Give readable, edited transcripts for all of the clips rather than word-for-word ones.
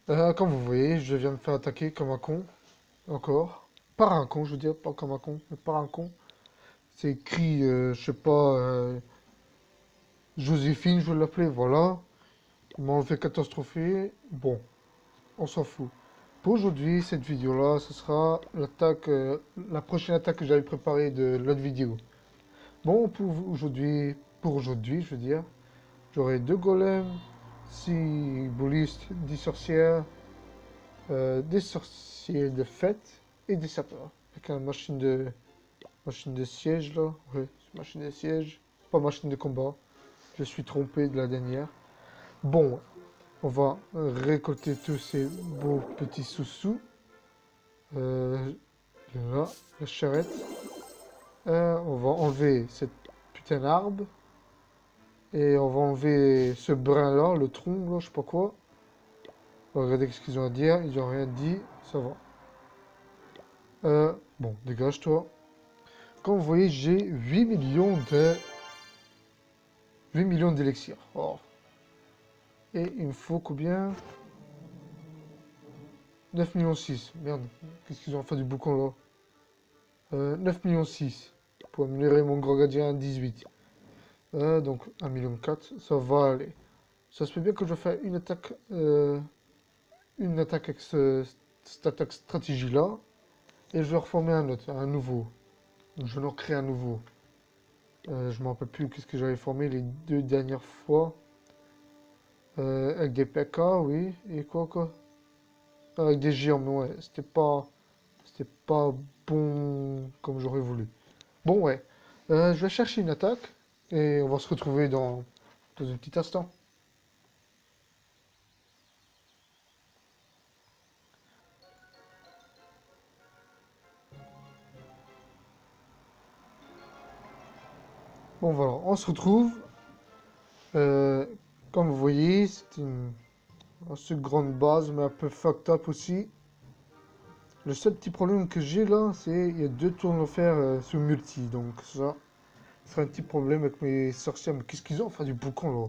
Comme vous voyez, je viens de me faire attaquer comme un con, encore. Par un con, je veux dire, pas comme un con, mais par un con. C'est écrit, je sais pas, Joséphine, je vais l'appeler, voilà. Il m'a enlevé 14 trophées. Bon, on s'en fout. Pour aujourd'hui, cette vidéo-là, ce sera l'attaque, la prochaine attaque que j'avais préparée de l'autre vidéo. Bon, pour aujourd'hui, je veux dire, j'aurai 2 golems, 6 boulistes, 10 sorcières, des sorciers de fête et des sapeurs. Avec une machine de siège là. Ouais, machine de siège. Pas machine de combat. Je suis trompé de la dernière. Bon, on va récolter tous ces beaux petits sous-sous. Euh, là, la charrette. On va enlever cette putain d'arbre. Et on va enlever ce brin là, le tronc là, je sais pas quoi. On va regarder ce qu'ils ont à dire. Ils ont rien dit. Ça va. Bon, dégage-toi. Comme vous voyez, j'ai 8 millions d'élixirs. Oh. Et il me faut combien? 9 millions 6. Merde, qu'est-ce qu'ils ont fait du boucan là? 9 millions 6. Pour améliorer mon grand gardien à 18. Donc 1 million 4, ça va aller. Ça se peut bien que je fasse une attaque avec cette attaque stratégie là. Et je vais reformer un autre, un nouveau. Donc, je vais en créer un nouveau. Je me rappelle plus qu'est-ce que j'avais formé les 2 dernières fois. Avec des PK, oui. Et quoi? Avec des géants, mais ouais, c'était pas bon comme j'aurais voulu. Bon, ouais. Je vais chercher une attaque et on va se retrouver dans un petit instant. Bon, voilà, on se retrouve. Euh, Comme vous voyez, c'est une assez grande base, mais un peu fucked up aussi. Le seul petit problème que j'ai là, c'est il y a 2 tours offerts sur multi, donc ça, c'est un petit problème avec mes sorcières. Mais qu'est-ce qu'ils ont? Enfin, du boucan là.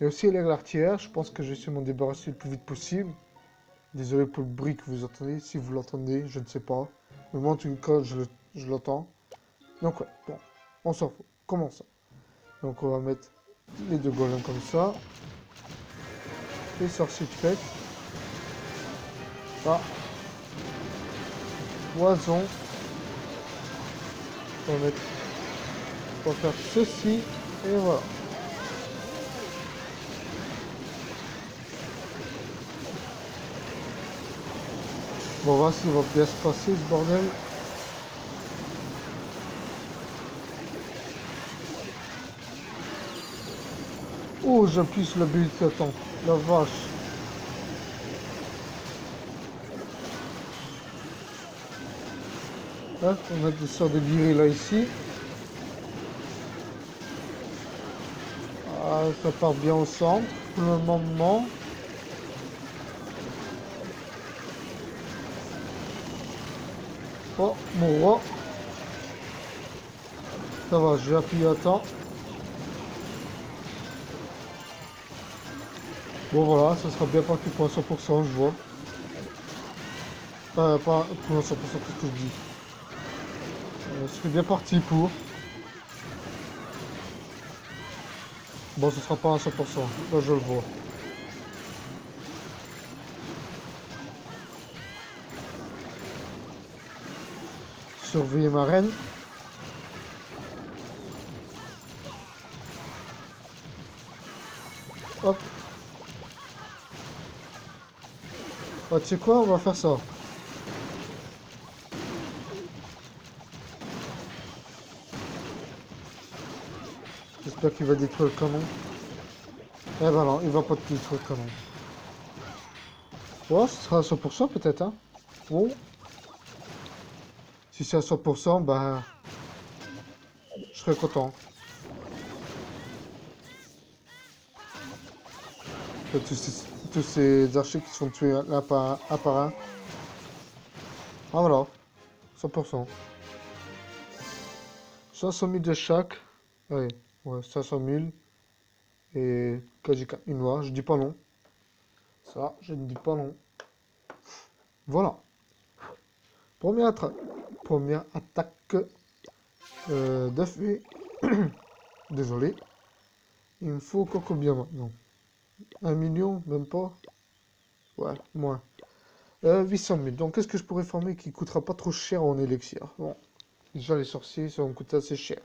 Et aussi l'artillère, je pense que je vais essayer de m'en débarrasser le plus vite possible. Désolé pour le bruit que vous entendez, si vous l'entendez, je ne sais pas. Mais moi en tout cas, je l'entends. Donc ouais, bon, on s'en fout. Comment ça? Donc on va mettre les 2 golems comme ça. Les sorciers de fête. Ah, poison. On va faire ceci. Et voilà. Bon, on va voir s'il va bien se passer ce bordel. Oh, j'appuie sur la bulle, attends. La vache. Hein, on a des sortes de virées là ici. Ah, ça part bien au centre pour le moment. Oh, mon roi. Ça va, je vais appuyer à temps. Bon voilà, ça sera bien parti pour un 100%, je vois. Pas pour un 100%, qu'est-ce que je dis? Ce serait bien parti pour. Bon, ce sera pas un 100%, là je le vois. Surveiller ma reine. Hop. Ah, tu sais quoi, on va faire ça. J'espère qu'il va détruire le canon. Eh ben non, il va pas détruire le canon. Bon, ce sera à 100% peut-être, hein. Bon, si c'est à 100%, ben, je serais content. Tous ces archers qui sont tués un par un. Ah voilà, 100%. 500 000 de chaque. Ouais, ouais, 500 000. Et Kajika, une noix, je dis pas non. Ça, je ne dis pas non. Voilà. Première attaque d'œuf. Désolé. Il me faut encore combien maintenant? 1 million, même pas? Ouais, moins. 800 000. Donc, qu'est-ce que je pourrais former qui coûtera pas trop cher en élixir? Bon, déjà, les sorciers, ça va me coûter assez cher.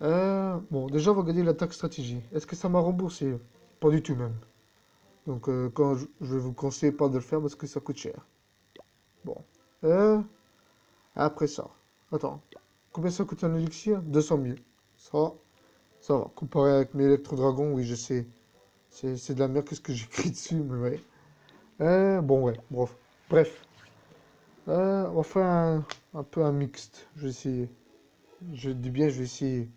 Bon, déjà, on va regarder l'attaque stratégie. Est-ce que ça m'a remboursé? Pas du tout, même. Donc, quand je vais vous conseiller pas de le faire parce que ça coûte cher. Bon. Euh, après ça. Attends. Combien ça coûte un élixir? 200 000. Ça va. Comparé avec mes électro-dragons, oui, je sais. C'est de la merde, qu'est-ce que j'écris dessus, mais ouais. Bon, ouais, bref. On va faire un peu un mixte. Je vais essayer. Je dis bien, je vais essayer.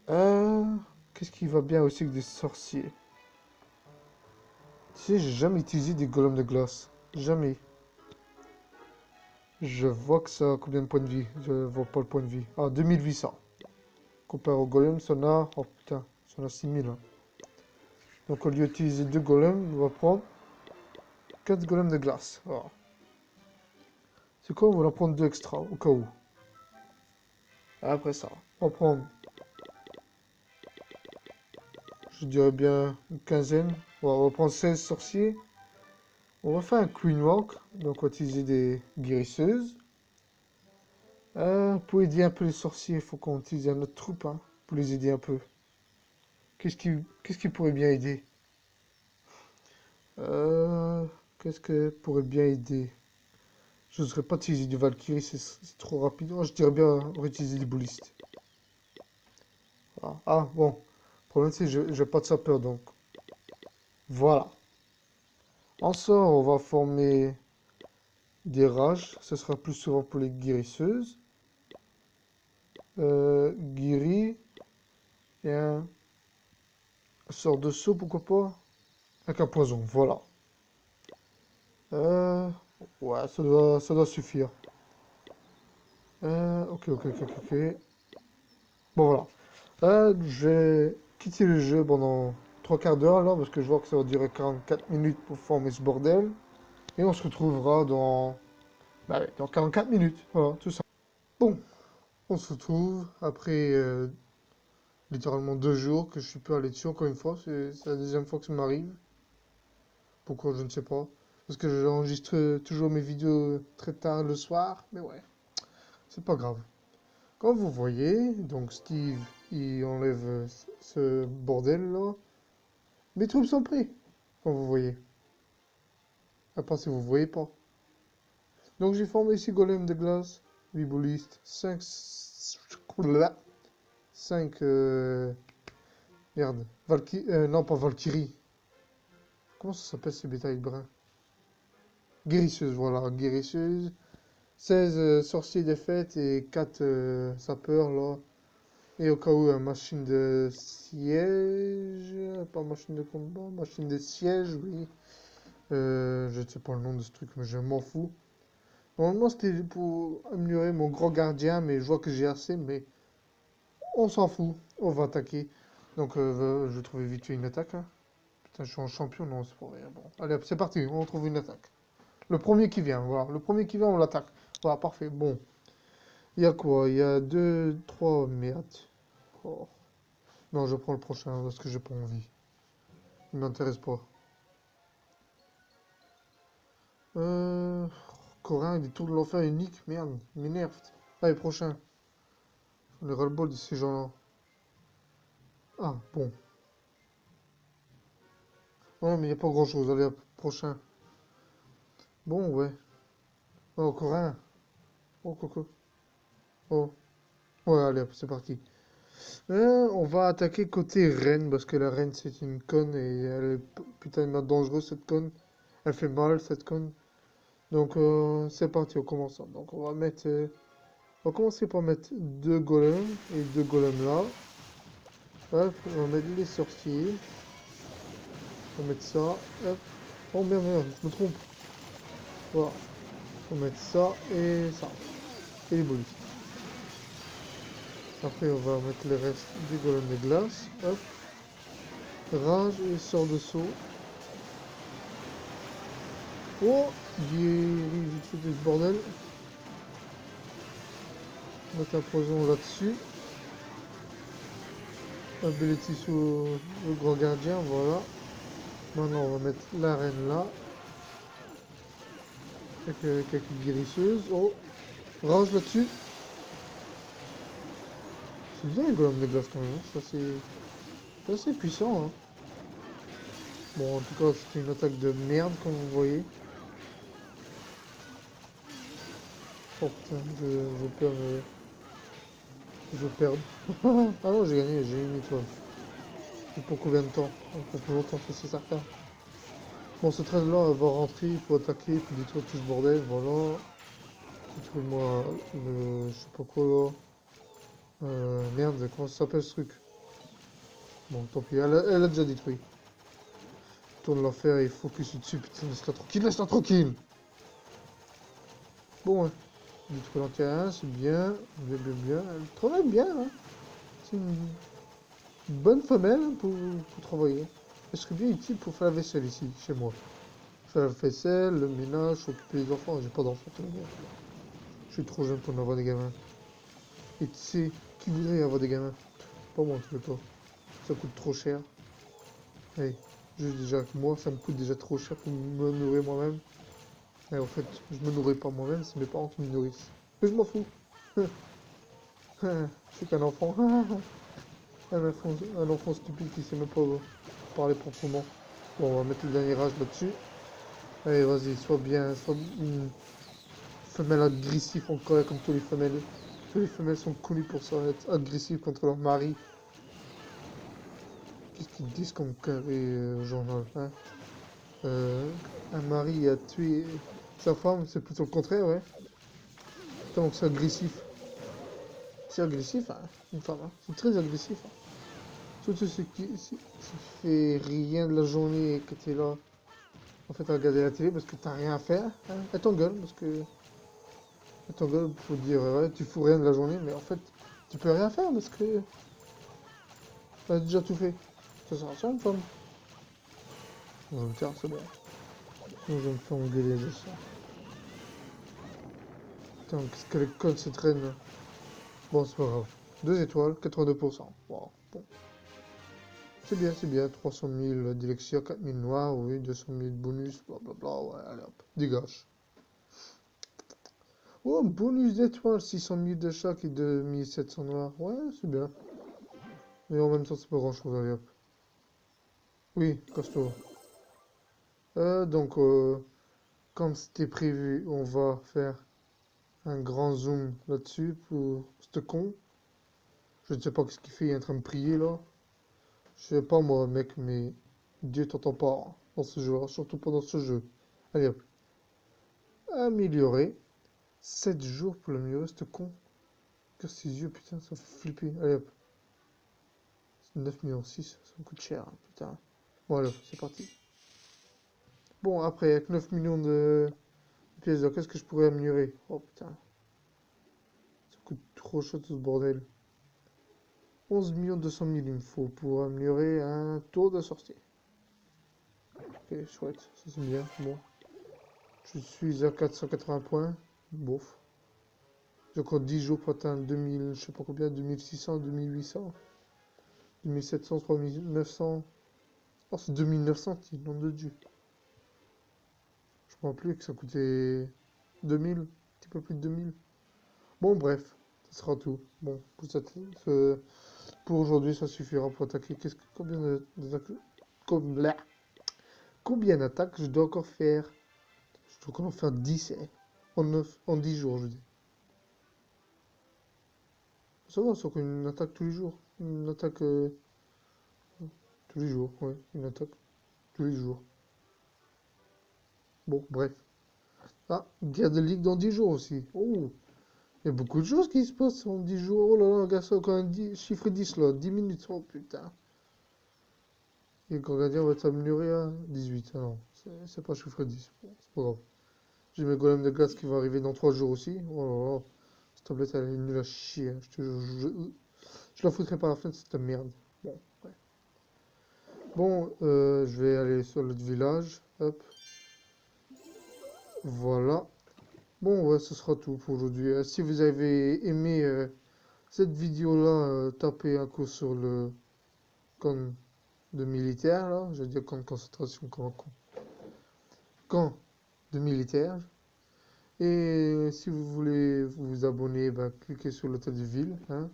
Euh, Qu'est-ce qui va bien aussi avec des sorciers? Tu sais, j'ai jamais utilisé des golems de glace. Jamais. Je vois que ça a combien de points de vie? Je vois pas le point de vie. Ah, 2800. Comparé au golem, ça en a... Oh putain, ça en a 6000. Hein. Donc au lieu d'utiliser 2 golems, on va prendre 4 golems de glace. Oh. C'est quoi? On va en prendre 2 extra, au cas où. Après ça, on va prendre, je dirais bien, une quinzaine. On va prendre 16 sorciers. On va faire un Queen Walk. Donc on va utiliser des guérisseuses. Pour aider un peu les sorciers, il faut qu'on utilise un autre troupe, hein, pour les aider un peu. Qu'est-ce qui pourrait bien aider? Euh, Qu'est-ce que pourrait bien aider? Je ne saurais pas utiliser du Valkyrie, c'est trop rapide. Oh, je dirais bien réutiliser des boulistes. Voilà. Ah, bon. Le problème, c'est que je n'ai pas de sapeur, donc. Voilà. En sort, on va former des rages. Ce sera plus souvent pour les guérisseuses. Guéri. Et un sort de saut, pourquoi pas? Avec un poison, voilà. Euh, ouais, ça doit suffire. Ok. Bon, voilà. Je vais quitter le jeu pendant 3 quarts d'heure, là, parce que je vois que ça va durer 44 minutes pour former ce bordel. Et on se retrouvera dans 44 minutes. Voilà, tout ça. Bon, on se retrouve après littéralement 2 jours que je suis pas allé dessus encore une fois. C'est la deuxième fois que ça m'arrive. Pourquoi, je ne sais pas. Parce que j'enregistre toujours mes vidéos très tard le soir. Mais ouais, c'est pas grave. Comme vous voyez, donc Steve, il enlève ce bordel là. Mes troupes sont prêts, comme vous voyez. À part si vous voyez pas. Donc j'ai formé ici Golem de glace, 8 boulistes, 5... 5... Merde. Non, pas Valkyrie. Comment ça s'appelle ces bétails bruns? Guérisseuse, voilà, guérisseuse. 16 sorciers de fête et 4 sapeurs là. Et au cas où, machine de siège, pas machine de combat, machine de siège, oui. Je ne sais pas le nom de ce truc, mais je m'en fous. Normalement, c'était pour améliorer mon grand gardien, mais je vois que j'ai assez, mais on s'en fout. On va attaquer. Donc, je vais trouver vite fait une attaque. Hein. Putain, je suis en champion, non, c'est pas vrai. Bon, allez, c'est parti, on trouve une attaque. Le premier qui vient, voilà. Le premier qui vient, on l'attaque. Voilà, parfait. Bon, il y a quoi? Il y a 2, 3, merde. Oh. Non, je prends le prochain parce que j'ai pas envie. Il m'intéresse pas. Euh... Corin, des tours de l'enfer unique, merde, il m'énerve. Allez, prochain. Le ras-le-bol de ces gens-là. Ah, bon. Ouais, mais il n'y a pas grand-chose. Allez, hop, prochain. Bon, ouais. Oh, Corin. Oh, coco. Oh. Ouais, allez, hop, c'est parti. On va attaquer côté reine, parce que la reine, c'est une conne, et elle est putain de dangereuse, cette conne. Elle fait mal, cette conne. Donc, c'est parti, on commence. Donc, on va commencer par mettre 2 golems, et 2 golems là. Hop, on va mettre les sorciers. On va mettre ça. Hop. Oh merde, je me trompe. Voilà. On va mettre ça et ça. Et les bonus. Après, on va mettre le reste des golems de glace. Hop. Rage et sort de saut. Oh, guéris vite fait de ce bordel. Mettre un poison là-dessus. Ability sous le grand gardien, voilà. Maintenant, on va mettre l'arène là. Avec quelques guérisseuses. Oh, rage là-dessus. C'est bien le golem de glace quand même. Hein. C'est assez puissant. Hein. Bon, en tout cas, c'était une attaque de merde, comme vous voyez. Oh putain, je perds. Je perds. Ah non, j'ai gagné, j'ai une étoile. Et pour combien de temps? Pour plus longtemps, ça c'est certain. Bon, ce train-là va rentrer, il faut attaquer, il faut détruire tout ce bordel, voilà. Détruis-moi le... je sais pas quoi là. Merde, comment ça s'appelle ce truc? Bon, tant pis, elle a déjà détruit. Tourne l'enfer et focus dessus, putain, laisse-la tranquille, laisse-la tranquille! Bon, hein. Détruire l'antenne, c'est bien, bien, bien, bien. Elle travaille bien, hein. C'est une bonne femelle hein, pour travailler. Elle serait bien utile pour faire la vaisselle ici, chez moi. Faire la vaisselle, le ménage, s'occuper des enfants. J'ai pas d'enfants, je suis trop jeune pour en avoir des gamins. Et tu sais, qui voudrait avoir des gamins? Pas moi en tout cas. Ça coûte trop cher. Hey, juste déjà que moi, ça me coûte déjà trop cher pour me nourrir moi-même. Et en fait, je me nourris pas moi-même, c'est mes parents qui me nourrissent. Mais je m'en fous. Je suis qu'un enfant. Un enfant stupide qui sait même pas parler proprement. Bon, on va mettre le dernier rage là-dessus. Allez, vas-y, sois bien, sois une femelle agressive encore comme tous les femelles. Toutes les femelles sont connues pour ça, être agressives contre leur mari. Qu'est-ce qu'ils disent comme carré au journal, hein? Un mari a tué sa femme, c'est plutôt le contraire, ouais. Donc c'est agressif. C'est agressif, hein, une femme, hein. C'est très agressif. Hein. Surtout si fait rien de la journée et que t'es là, en fait, à regarder la télé parce que t'as rien à faire. Hein. Elle t'engueule parce que... Elle t'engueule pour dire, ouais, tu fous rien de la journée, mais en fait, tu peux rien faire parce que... T'as déjà tout fait. Ça sert à ça, une femme. On va me dire, c'est bon. Sinon, je vais me faire engueuler, je sens. Putain, qu'est-ce qu'elle est conne cette reine. Bon, c'est pas grave. 2 étoiles, 82%. Wow. Bon. C'est bien. 300 000 d'élixir, 4 000 noirs, oui, 200 000 bonus, blablabla. Ouais, allez hop, dégage. Oh, bonus d'étoiles, 600 000 de chaque et 2700 noirs. Ouais, c'est bien. Mais en même temps, c'est pas grand chose, allez hop. Oui, casse-toi. Donc, comme c'était prévu, on va faire un grand zoom là-dessus pour ce con. Je ne sais pas ce qu'il fait, il est en train de prier là. Je sais pas moi, mec, mais Dieu t'entend pas hein, dans ce jeu, hein, surtout pas dans ce jeu. Allez hop. Améliorer. 7 jours pour l'améliorer, ce con. Que ses yeux, putain, ça fait flipper. Allez hop. 9 millions 6, ça me coûte cher, hein, putain. Bon, allez, c'est parti. Bon, après, avec 9 millions de pièces d'or, qu'est-ce que je pourrais améliorer? Oh putain, ça coûte trop cher tout ce bordel. 11 millions 200 000 il me faut pour améliorer un tour de sortie. Ok, chouette, ça c'est bien, bon. Je suis à 480 points, bof. J'ai encore 10 jours pour atteindre 2000, je sais pas combien, 2600, 2800, 2700, 3900. Oh, c'est 2900, nom de Dieu. Je ne me plus que ça coûtait 2000, un petit peu plus de 2000. Bon, bref, ça sera tout. Bon, pour aujourd'hui, ça suffira pour attaquer. Combien d'attaques je dois encore faire? Je dois encore en faire 10 en 10 jours, je dis. Ça va, c'est encore une attaque tous les jours. Une attaque tous les jours, ouais, une attaque tous les jours. Bon, bref. Ah, guerre de ligue dans 10 jours aussi. Oh, il y a beaucoup de choses qui se passent en 10 jours. Oh là là, regarde ça, encore un chiffre 10 là, 10 minutes. Oh putain. Et le grand gardien va être amélioré à 18. Ah non, c'est pas chiffre 10. Bon, c'est pas grave. J'ai mes golems de glace qui vont arriver dans 3 jours aussi. Oh là là. Cette tablette elle est nulle à chier. Hein. Je te jure, je la foutrai par la fenêtre cette merde. Bon, ouais. Bon, je vais aller sur l'autre village. Hop. Voilà. Bon, ouais, ce sera tout pour aujourd'hui. Si vous avez aimé cette vidéo-là, tapez un coup sur le camp de militaire, là. Je veux dire camp de concentration, camp de militaire. Et si vous voulez vous abonner, bah, cliquez sur l'hôtel de ville, hein.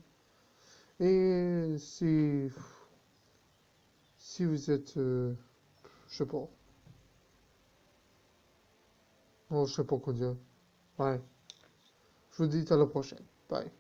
Et si vous êtes, je sais pas, oh, je sais pas quoi dire. Ouais, je vous dis à la prochaine. Bye.